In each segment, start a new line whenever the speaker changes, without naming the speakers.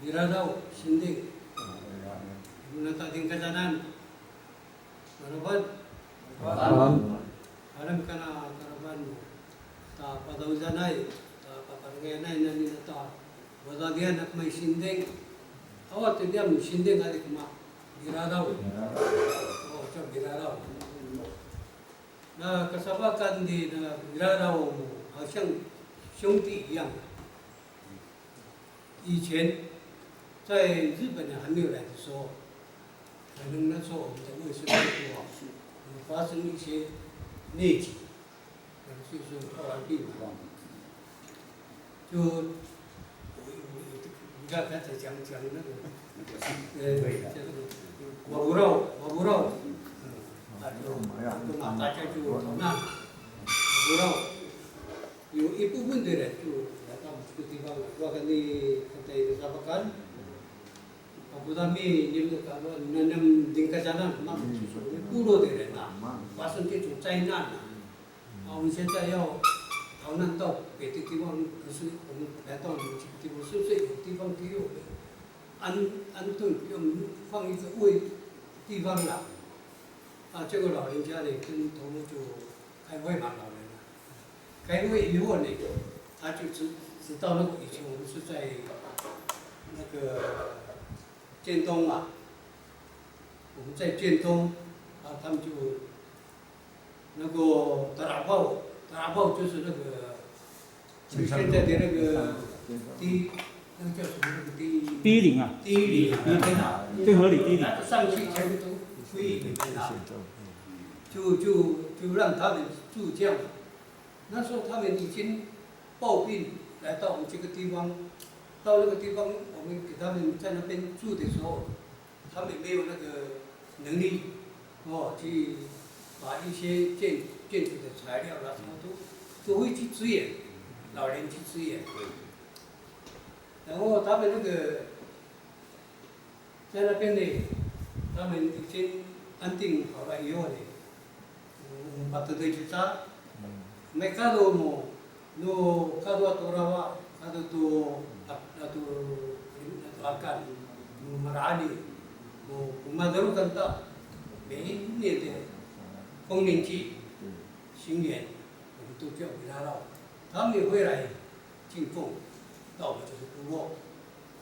Biradaw, Sinding. Muna ating kasanan. Karaban. Alam ka na karaban mo. Ta padawzanay, ta papargayanay na nila ta. Wadagyan at may Sinding. Awat diyan Sinding hari kuma. Biradaw. Oh, siya Biradaw. Na kasabakan di na Biradaw mo. 好像兄弟一样的。以前在日本人还没有来的时候，可能那时候我们的卫生不好，发生一些内急，就是后来病亡。就你看刚才讲那个，这个我不知道，大家就逃难，我不知道。 有一部分的人就来到我们这个地方了，我跟你在Sabakan，不但你们kalau nanam tingkatan就是部落的人啊，发生这种灾难啊，我们现在要逃难到别的地方，可是我们来到我们这个地方，是不是有地方给我们安顿，给我们放一个地方了？啊，这个老人家呢跟头目就开会嘛，老人。 开会以后呢，他就知道那个以前我们是在那个建东嘛，我们在建东，啊，他们就那个达拉炮就是那个，就现在的那个那个叫什么那个第一岭啊，第一岭那边啊，对河里第一岭，上去全部都归里面啊，就让他们住这样。 那时候他们已经抱病来到我们这个地方，到那个地方，我们给他们在那边住的时候，他们没有那个能力，去把一些建筑的材料啦什么都会去支援，老人去支援。然后他们那个在那边呢，他们已经安定好了以后呢，把这个去扎。 Mereka no kado atorawa kado to akan no marani no kumadaru kanta 每一年的丰年祭、新年，我们都叫给他了，他们也会来敬奉到我们这个部落。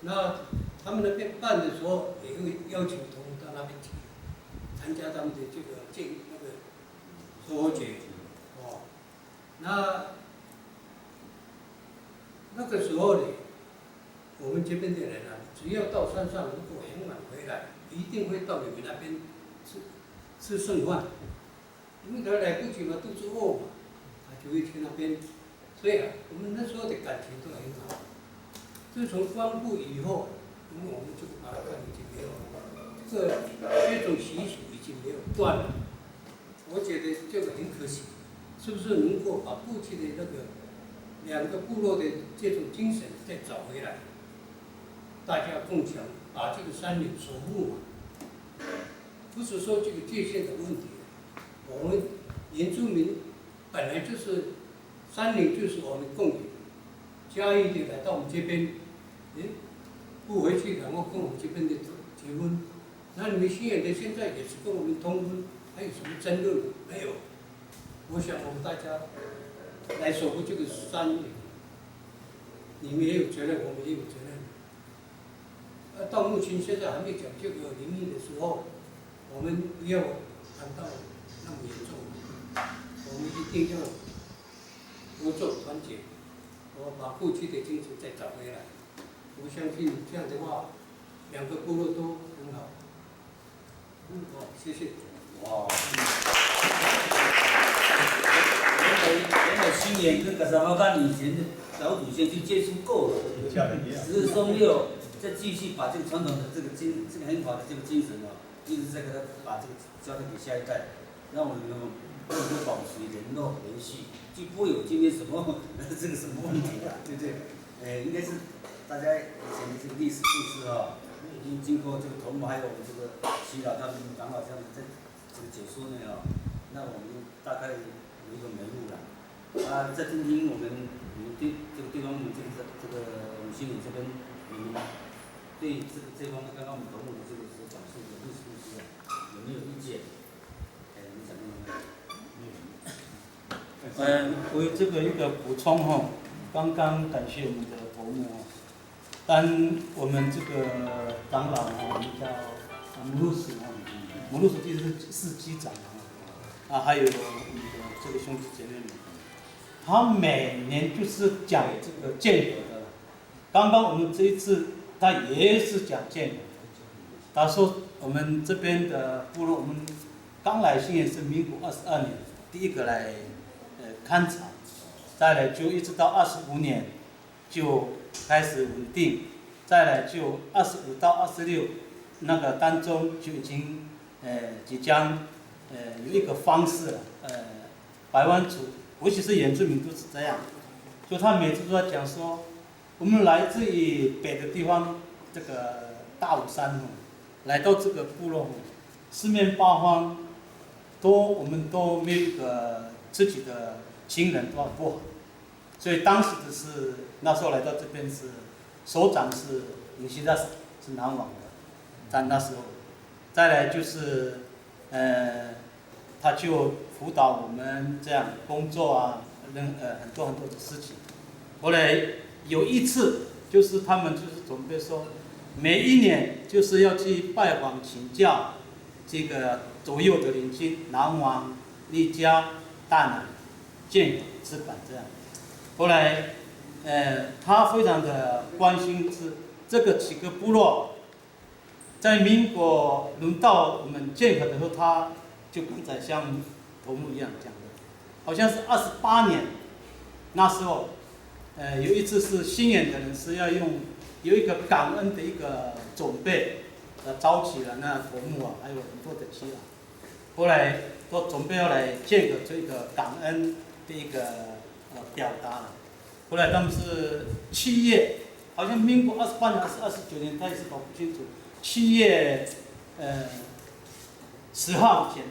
那他们那边办的时候，也会邀请同到那边去参加他们的这个那个收获节。 那个时候呢，我们这边的人啊，只要到山上，如果很晚回来，一定会到你们那边吃剩饭，因为他来不及嘛，肚子饿嘛，他就会去那边。所以啊，我们那时候的感情都很好。自从光复以后，因为我们这个马拉看已经没有这种习俗已经没有断了，我觉得这个很可惜。 是不是能够把过去的那个两个部落的这种精神再找回来？大家共享，把这个山岭守护嘛。不是说这个界限的问题，我们原住民本来就是山岭就是我们共有，嘉义的来到我们这边，不回去然后跟我们这边的结婚，那你们新远的现在也是跟我们通婚，还有什么争论没有？ 我想我们大家来守护这个山岭，你们也有责任，我们也有责任。到目前现在还没讲这个灵异的时候，我们不要谈到那么严重，我们一定要合作团结，把过去的精神再找回来。我相信这样的话，两个部落都很好。好，谢谢。哇。 原来新年跟卡萨巴干以前的老祖先就接触够了，只是说没有再继续把这个传统的这个很好的这个精神啊，一直在给他把这个交代给下一代，让我们能够保持联络联系，就不会有今天什么这个什么问题啊，对不对？应该是大家以前的这个历史故事啊，经过这个头目还有我们这个祈祷他们长老这样在这个解说呢啊，那我们大概。 有一个门路了，再听听我们这个地方，我们这个我们心里这边，
对这方面，刚刚我们头目的这个讲述的历史故事有没有意见？你讲
为这个一个补充哈，刚刚感谢我们的头目哦，但我们这个长老哦，我们叫姆鲁斯哦，姆鲁斯是机长还有我们的这个兄弟姐妹们，他每年就是讲这个建和的，刚刚我们这一次他也是讲建和，他说我们这边的部落，我们刚来新也是民国22年第一个来勘察，再来就一直到25年就开始稳定，再来就25到26那个当中就已经即将有一个方式了，百万族，尤其是原住民都是这样，就他每次都在讲说，我们来自于北的地方，这个大武山来到这个部落，四面八方我们都没有一个自己的亲人都很不好，所以当时的是那时候来到这边是首长是有些是南往的，在那时候，再来就是他就辅导我们这样工作啊，很多的事情。后来有一次就是他们就是准备说，每一年就是要去拜访请教这个左右的邻居，南王、丽家、大南、建和、知坂这样。后来他非常的关心这个几个部落，在民国轮到我们建和的时候，他就刚才像头目一样讲的，好像是28年，那时候，有一次是新演的人是要有一个感恩的一个准备，召集了那头目啊，还有很多的耆老，后来都准备要来建个这个感恩的一个表达了。后来他们是7月，好像民国28年还是29年，他也是搞不清楚。7月10号前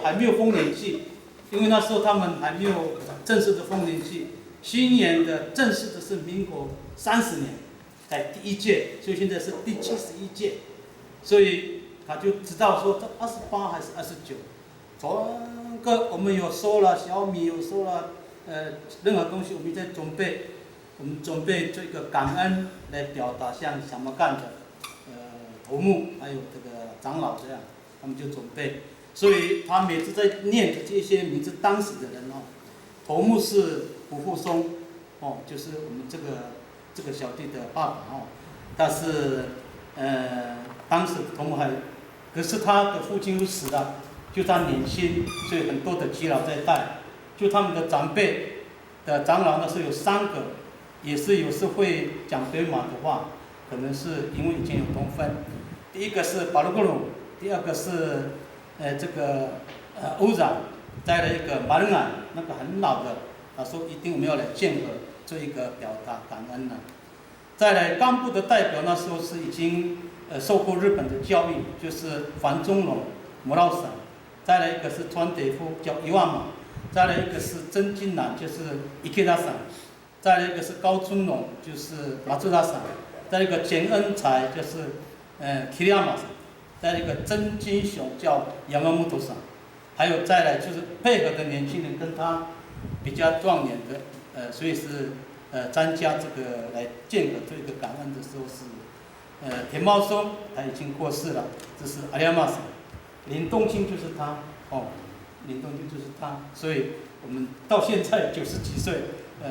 还没有丰年祭，因为那时候他们还没有正式的丰年祭。新年的正式的是民国30年，在第1届，所以现在是第71届，所以他就知道说这28还是29，整个我们有收了小米，有收了任何东西，我们在准备，我们准备这个感恩来表达像什么干的头目还有这个长老这样，他们就准备，所以他每次在念的这些名字，当时的人哦，头目是胡富松哦，就是我们这个小弟的爸爸哦，他是当时头目可是他的父亲又死了，就他年轻，所以很多的耆老在带，就他们的长辈的长老那时候有3个，也是有时会讲对马的话，可能是因为以前有同分。第一个是巴鲁格鲁，第二个是这个欧长，再来一个马仁安，那个很老的，他说一定我们要来建和这一个表达感恩了。再来干部的代表那时候是已经受过日本的教育，就是樊中龙、摩老省，再来一个是川德夫叫伊万马，再来一个是曾金南就是伊克达省，再来一个是高春龙就是马祖达省，再来一个简恩才就是提利亚马省，再来一个曾金雄叫亚麻木头省，还有再来就是配合的年轻人跟他比较壮年的所以是参加这个来建和这个感恩的时候是田茂松，他已经过世了，这是阿里亚马省，林东清就是他哦，林东清就是他，所以我们到现在90几岁，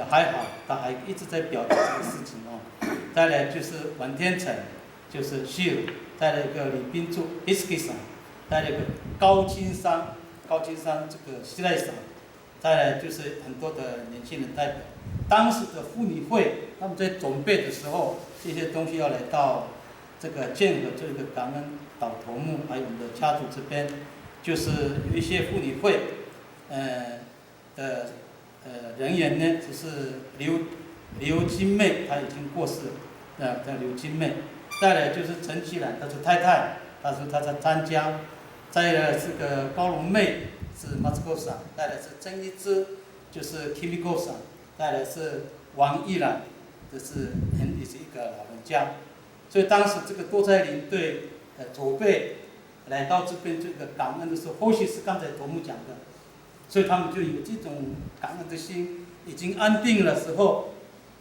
还好，他还一直在表达这个事情哦。再来就是王天成，就是西鲁，再来一个李斌柱 ，Hiski 省，再来一个高金山这个西赖省，再来就是很多的年轻人代表。当时的妇女会，他们在准备的时候，这些东西要来到这个建和这个感恩岛头目，还有我们的家族这边，就是有一些妇女会，的人员呢，只是刘金妹，她已经过世了，叫刘金妹。再来就是陈其兰，她是太太，她说她在参加。再来是个高龙妹，是马斯科省。再来是曾一之，就是 Kimiko 省。再来是王一兰，这是也是一个老人家。所以当时这个多彩林对左贝来到这边这个感恩的时候，或许是刚才头目讲的，所以他们就有这种感恩的心，已经安定了时候，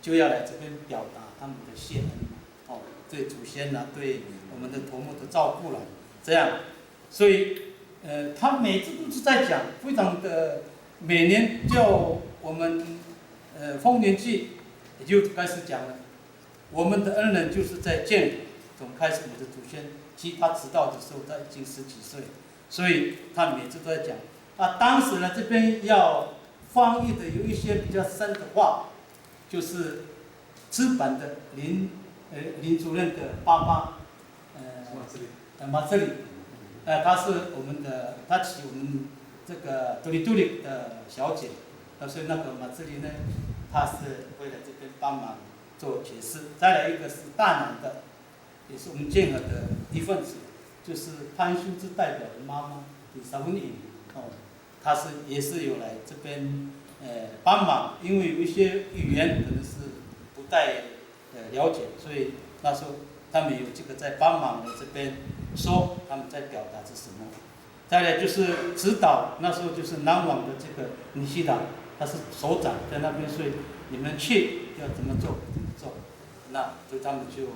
就要来这边表达他们的谢恩，对祖先啦，对我们的头目的照顾了，这样，所以他每次都是在讲，非常的每年叫我们丰年祭也就开始讲了，我们的恩人就是在建从开始我们的祖先，其实他知道的时候他已经10几岁，所以他每次都在讲。当时呢这边要翻译的有一些比较深的话，就是资本的林主任的爸爸，马斯里，他是我们的，他娶我们这个杜里的小姐，所以那个马斯里呢，他是会来这边帮忙做解释。再来一个是大南的，也是我们建和的一份子，就是潘秀芝代表的妈妈李少文颖，他也是有来这边帮忙，因为有一些语言可能是不太了解，所以那时候他们有这个在帮忙的这边说他们在表达是什么。再来就是指导，那时候就是南网的这个尼西达，他是首长在那边，所以你们去要怎么做怎么做，那所以他们就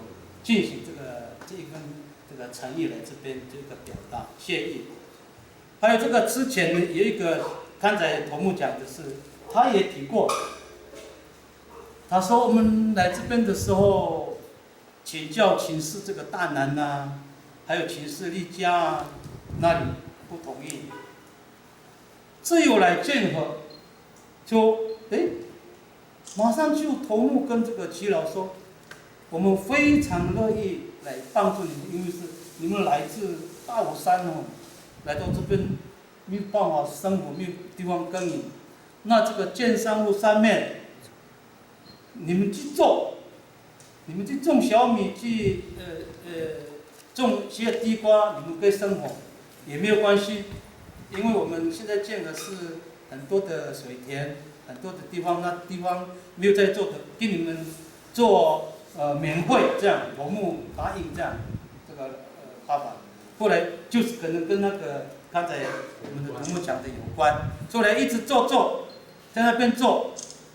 进行这一份这个诚意来这边这个表达谢意。还有这个之前呢有一个刚才头目讲的是，他也提过，他说我们来这边的时候，请示这个大南啊，还有请示丽家啊，那里不同意，只有来建和，就马上就头目跟这个耆老说，我们非常乐意来帮助你们，因为是你们来自大武山来到这边没有办法生活，没有地方耕耘，那这个建商路上面，你们去种小米，去种一些地瓜，你们可以生活，也没有关系，因为我们现在建的是很多的水田，很多的地方，那地方没有在做的，给你们做免费这样，头目答应这样，这个方法。后来就是可能跟那个刚才我们的头目讲的有关，后来一直做，在那边做，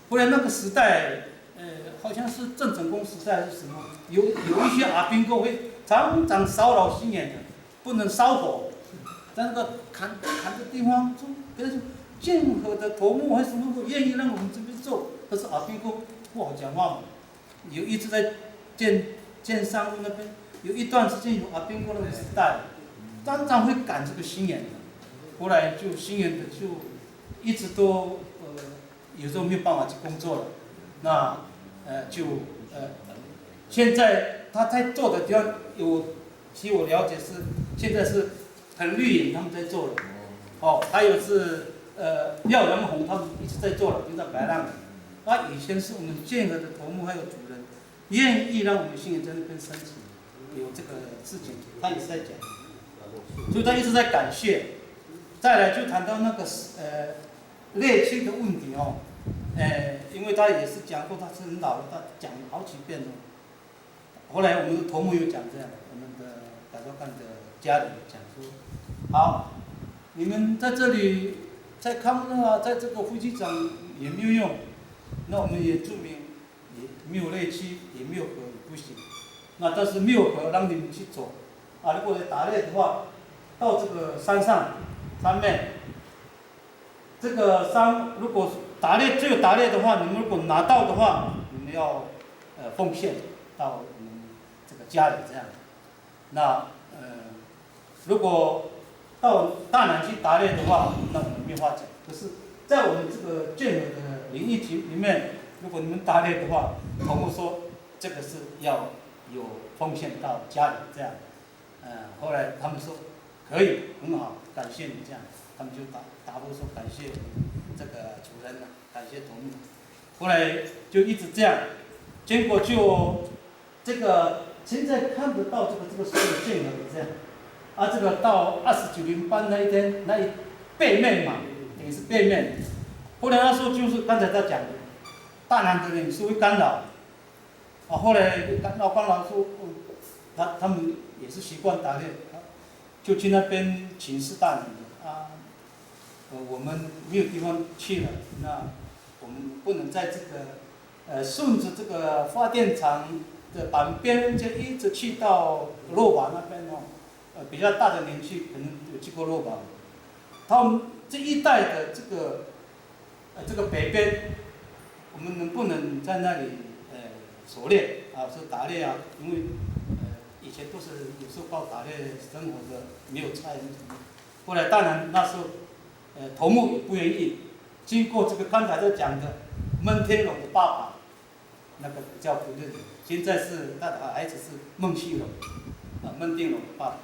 后来那个时代，好像是郑成功时代还是什么，有一些阿兵哥会常常骚扰新人的，不能烧火，在那个砍的地方，跟他说建和的头目还是什么愿意让我们这边做，可是阿兵哥不好讲话嘛，有一直在建商路那边。有一段时间有阿兵哥那个时代，常常会赶这个新人的，后来就新人的就一直都有时候没有办法去工作了，那现在他在做的地方据我了解是现在是很绿营他们在做的，还有是廖仁宏他们一直在做了，就在白浪的，以前是我们建和的头目还有主任愿意让我们新人在那边申请。有这个事情，他也是在讲，所以他一直在感谢。再来就谈到那个猎亲的问题因为他也是讲过，他是很老了，他讲好几遍了。后来我们的头目有讲这样，我们的改造干的家人讲说，好，你们在这里在康乐在这个夫妻长也没有用，那我们也注明也没有猎妻，也没有河，也不行。那但是没有河让你们去走，如果打猎的话，到这个山面，这个山如果只有打猎的话，你们如果拿到的话，你们要奉献到我们这个家里这样。那如果到大南去打猎的话，那我们没话讲。可是，在我们这个建和的领域里面，如果你们打猎的话，头目说这个是要有奉献到家里这样，后来他们说可以很好，感谢你这样，他们就答复说感谢这个主人感谢头目，后来就一直这样，结果就这个现在看得到这个所有建和这样，这个到29年半那一天那一背面嘛，等于是背面，后来那时候就是刚才他讲的，大南的人是会干扰。后来老帮老说，他们也是习惯打猎，就去那边请示大人啊。我们没有地方去了，那我们不能在这个顺着这个发电厂的旁边，就一直去到落马那边哦。比较大的年纪可能有去过落马，他们这一带的这个北边，我们能不能在那里狩猎啊，是打猎啊？因为以前都是有时候靠打猎生活的，没有菜什么。后来当然那时候头目也不愿意。经过这个刚才在讲的孟天龙的爸爸，那个比较不认，现在是他的孩子是孟希龙，孟天龙的爸爸。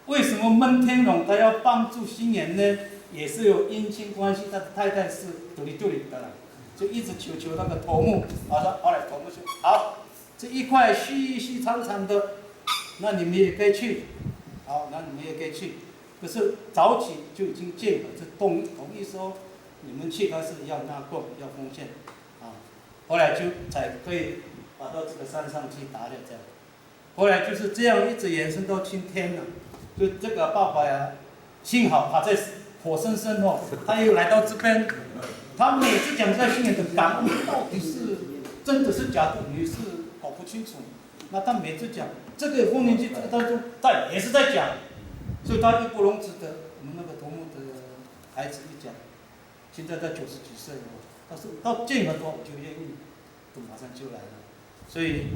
为什么孟天龙他要帮助新年呢？也是有姻亲关系，他的太太是独立的了，就一直求那个头目，后来头目说好，这一块细细长长的，那你们也可以去，好，那你们也可以去。可是早起就已经建了，这同意说你们去还是要纳贡要奉献，啊，后来就才可以跑到这个山上去打猎这样。后来就是这样一直延伸到今天了。就这个爸爸呀，幸好他在活生生哦，他又来到这边，他每次讲在新年的感恩到底是真的是假的，你是搞不清楚。那他每次讲这个丰年祭，这个当中他也是在讲，所以他义不容辞的。我们那个头目的孩子一讲，现在在90几岁了，他说到见很多我就愿意，都马上就来了。所以，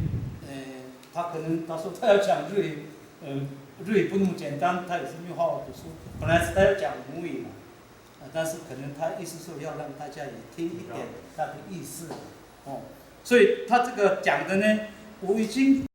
他可能他说他要讲日语，日语不那么简单，他也是没有好好读书。本来是他要讲母语嘛，但是可能他意思说要让大家也听一点他的意思，哦，所以他这个讲的呢，我已经